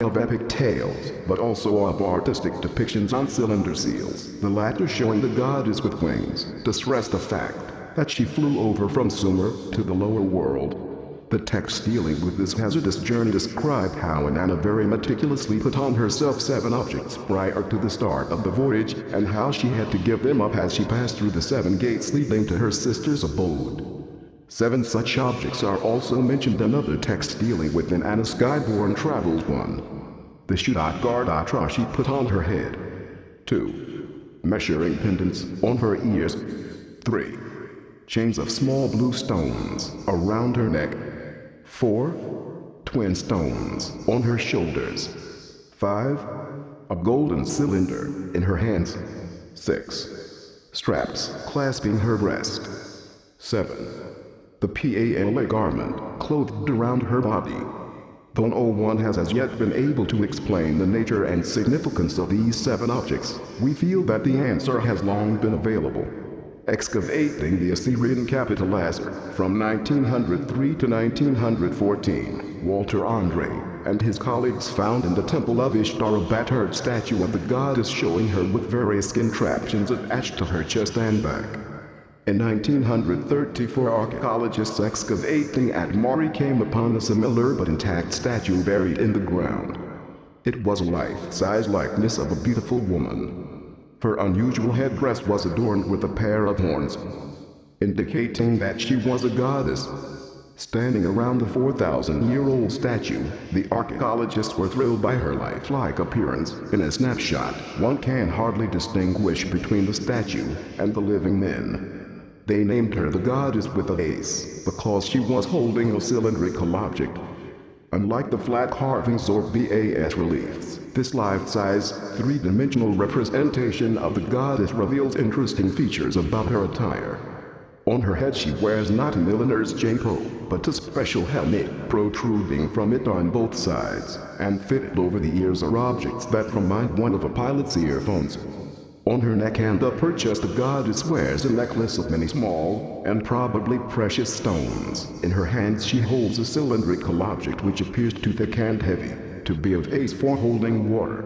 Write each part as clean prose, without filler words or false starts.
of epic tales, but also of artistic depictions on cylinder seals, the latter showing the goddess with wings, to stress the fact that she flew over from Sumer to the lower world. The text dealing with this hazardous journey describe how Inanna very meticulously put on herself 7 objects prior to the start of the voyage, and how she had to give them up as she passed through the 7 gates leading to her sister's abode. 7 such objects are also mentioned in other texts dealing with Inanna's skyborne travels. 1. The Shuddha she put on her head. 2. Measuring pendants on her ears. 3. Chains of small blue stones around her neck. 4. Twin stones on her shoulders. 5. A golden cylinder in her hands. 6. Straps clasping her breast. 7. The PALA garment clothed around her body. Though no one has as yet been able to explain the nature and significance of these 7 objects, we feel that the answer has long been available. Excavating the Assyrian capital Assur from 1903 to 1914, Walter Andre and his colleagues found in the temple of Ishtar a battered statue of the goddess showing her with various contraptions attached to her chest and back. In 1934, archaeologists excavating at Mari came upon a similar but intact statue buried in the ground. It was a life-size likeness of a beautiful woman. Her unusual headdress was adorned with a pair of horns, indicating that she was a goddess. Standing around the 4,000-year-old statue, the archaeologists were thrilled by her lifelike appearance. In a snapshot, one can hardly distinguish between the statue and the living men. They named her the goddess with a ace, because she was holding a cylindrical object. Unlike the flat carvings or bas-reliefs, this life-size, 3-dimensional representation of the goddess reveals interesting features about her attire. On her head she wears not a milliner's japo, but a special helmet protruding from it on both sides, and fitted over the ears are objects that remind one of a pilot's earphones. On her neck and upper chest the goddess wears a necklace of many small, and probably precious stones. In her hands she holds a cylindrical object which appears too thick and heavy to be of use for holding water.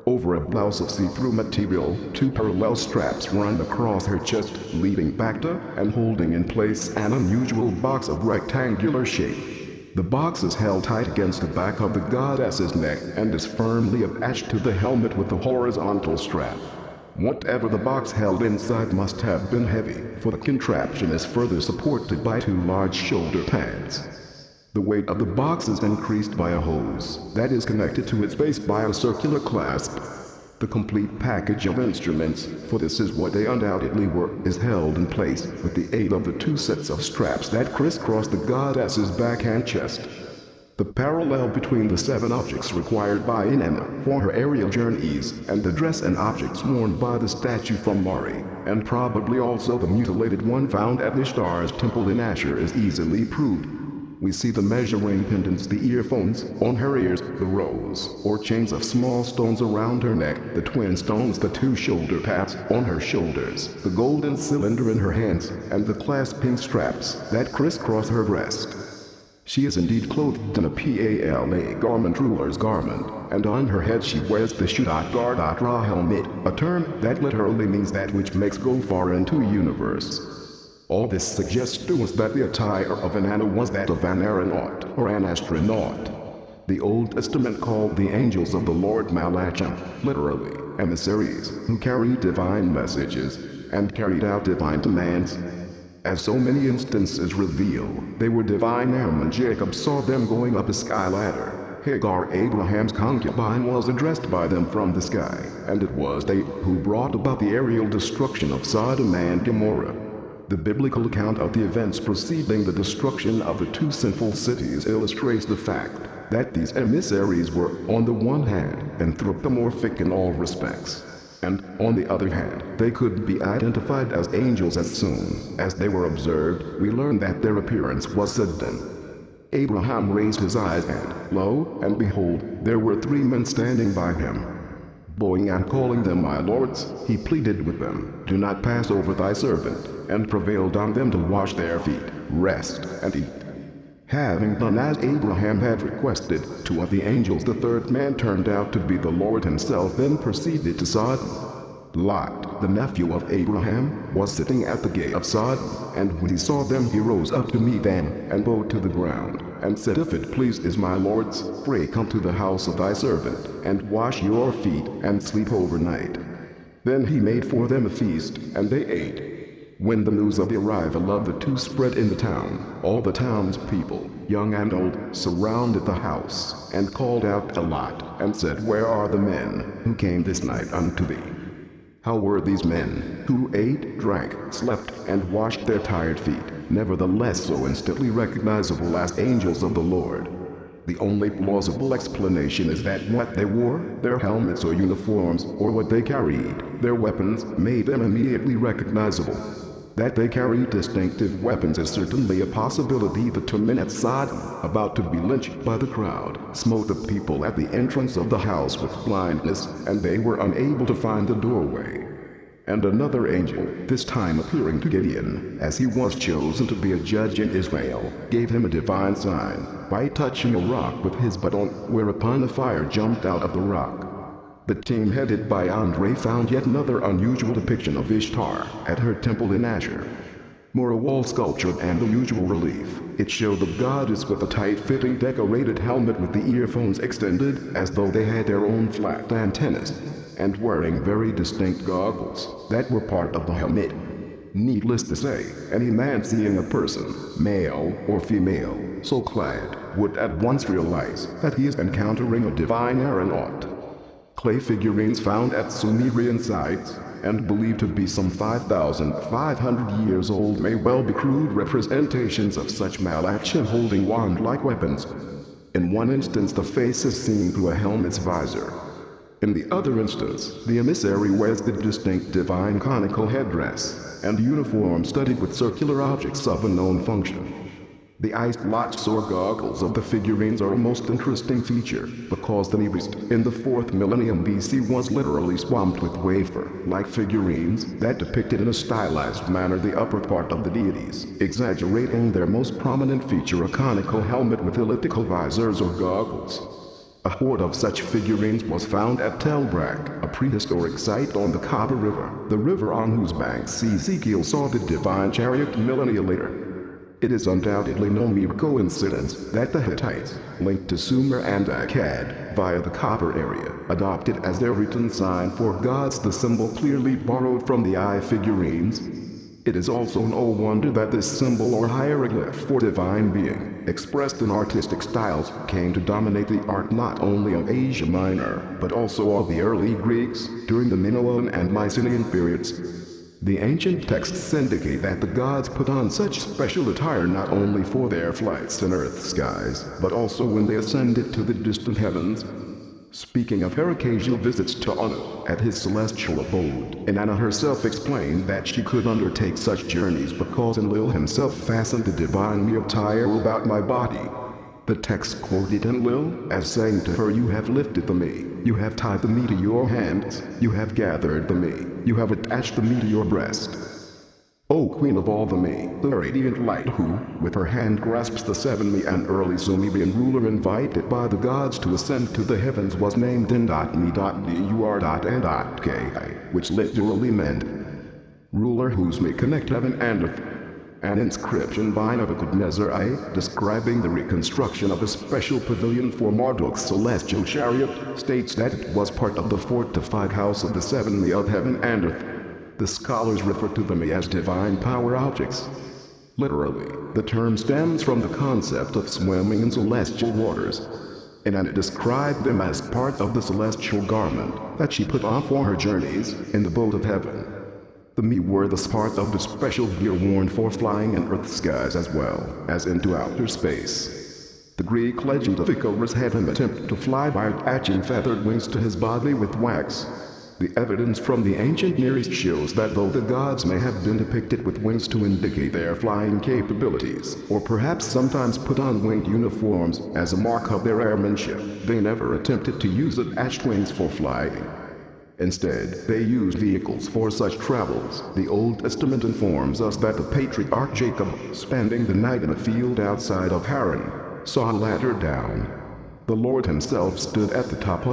Over a blouse of see-through material, 2 parallel straps run across her chest, leading back to and holding in place an unusual box of rectangular shape. The box is held tight against the back of the goddess's neck and is firmly attached to the helmet with a horizontal strap. Whatever the box held inside must have been heavy, for the contraption is further supported by 2 large shoulder pads. The weight of the box is increased by a hose that is connected to its base by a circular clasp. The complete package of instruments, for this is what they undoubtedly were, is held in place with the aid of the 2 sets of straps that crisscross the goddess's back and chest. The parallel between the 7 objects required by Inanna for her aerial journeys and the dress and objects worn by the statue from Mari, and probably also the mutilated one found at Ishtar's temple in Assur, is easily proved. We see the measuring pendants, the earphones on her ears, the rows or chains of small stones around her neck, the twin stones, the 2 shoulder pads on her shoulders, the golden cylinder in her hands, and the clasping straps that crisscross her breast. She is indeed clothed in a PALA garment, ruler's garment, and on her head she wears the Shuddha helmet, a term that literally means that which makes go far into universe. All this suggests to us that the attire of Inanna was that of an aeronaut or an astronaut. The Old Testament called the angels of the Lord Malachim, literally, emissaries, who carried divine messages and carried out divine demands. As so many instances reveal, they were divine airmen. Jacob saw them going up a sky ladder. Hagar, Abraham's concubine, was addressed by them from the sky, and it was they who brought about the aerial destruction of Sodom and Gomorrah. The biblical account of the events preceding the destruction of the 2 sinful cities illustrates the fact that these emissaries were, on the one hand, anthropomorphic in all respects, and, on the other hand, they could be identified as angels. As soon as they were observed, we learn that their appearance was sudden. Abraham raised his eyes and, lo, and behold, there were 3 men standing by him. Bowing and calling them my lords, he pleaded with them, "Do not pass over thy servant," and prevailed on them to wash their feet, rest, and eat. Having done as Abraham had requested, two of the angels, the third man turned out to be the Lord himself, then proceeded to Sodom. Lot, the nephew of Abraham, was sitting at the gate of Sodom, and when he saw them he rose up to meet them, and bowed to the ground, and said, "If it pleases my lords, pray come to the house of thy servant, and wash your feet, and sleep overnight." Then he made for them a feast, and they ate. When the news of the arrival of the two spread in the town, all the townspeople, young and old, surrounded the house, and called out to Lot, and said, "Where are the men who came this night unto thee? How were these men, who ate, drank, slept, and washed their tired feet, nevertheless so instantly recognizable as angels of the Lord?" The only plausible explanation is that what they wore, their helmets or uniforms, or what they carried, their weapons, made them immediately recognizable. That they carried distinctive weapons is certainly a possibility. The two men at Sodom, about to be lynched by the crowd, smote the people at the entrance of the house with blindness, and they were unable to find the doorway. And another angel, this time appearing to Gideon, as he was chosen to be a judge in Israel, gave him a divine sign, by touching a rock with his baton, whereupon a fire jumped out of the rock. The team headed by Andre found yet another unusual depiction of Ishtar, at her temple in Ashur. More a wall sculpture and the usual relief, it showed the goddess with a tight-fitting decorated helmet with the earphones extended, as though they had their own flat antennas, and wearing very distinct goggles, that were part of the helmet. Needless to say, any man seeing a person, male or female, so clad, would at once realize that he is encountering a divine aeronaut. Clay figurines found at Sumerian sites, and believed to be some 5,500 years old, may well be crude representations of such malaction holding wand-like weapons. In one instance the face is seen through a helmet's visor. In the other instance, the emissary wears the distinct divine conical headdress, and uniform studded with circular objects of unknown function. The iced lots or goggles of the figurines are a most interesting feature, because the Nebiru in the 4th millennium BC was literally swamped with wafer-like figurines that depicted in a stylized manner the upper part of the deities, exaggerating their most prominent feature, a conical helmet with elliptical visors or goggles. A hoard of such figurines was found at Tel Brak, a prehistoric site on the Copper River, the river on whose banks Ezekiel saw the divine chariot millennia later. It is undoubtedly no mere coincidence that the Hittites, linked to Sumer and Akkad via the Copper area, adopted as their written sign for gods the symbol clearly borrowed from the eye figurines. It is also no wonder that this symbol or hieroglyph for divine being, expressed in artistic styles, came to dominate the art not only of Asia Minor, but also of the early Greeks, during the Minoan and Mycenaean periods. The ancient texts indicate that the gods put on such special attire not only for their flights in earth skies, but also when they ascended to the distant heavens. Speaking of her occasional visits to Anu, at his celestial abode, Inanna herself explained that she could undertake such journeys because Enlil himself fastened the divine attire about my body. The text quoted Enlil as saying to her, "You have lifted the me, you have tied the me to your hands, you have gathered the me, you have attached the me to your breast." O Queen of all the me, the radiant light who, with her hand grasps the 7 me, an early Sumerian ruler invited by the gods to ascend to the heavens, was named in.me.dur.n.ki, which literally meant ruler whose may connect heaven and earth. An inscription by Nebuchadnezzar I, describing the reconstruction of a special pavilion for Marduk's celestial chariot, states that it was part of the fortified house of the 7 me of heaven and earth. The scholars refer to them as divine power objects. Literally, the term stems from the concept of swimming in celestial waters. And it described them as part of the celestial garment that she put on for her journeys in the boat of heaven. The me were thus part of the special gear worn for flying in earth skies as well as into outer space. The Greek legend of Icarus had him attempt to fly by attaching feathered wings to his body with wax. The evidence from the ancient Near East shows that though the gods may have been depicted with wings to indicate their flying capabilities, or perhaps sometimes put on winged uniforms as a mark of their airmanship, they never attempted to use attached wings for flying. Instead, they used vehicles for such travels. The Old Testament informs us that the patriarch Jacob, spending the night in a field outside of Haran, saw a ladder down. The Lord himself stood at the top of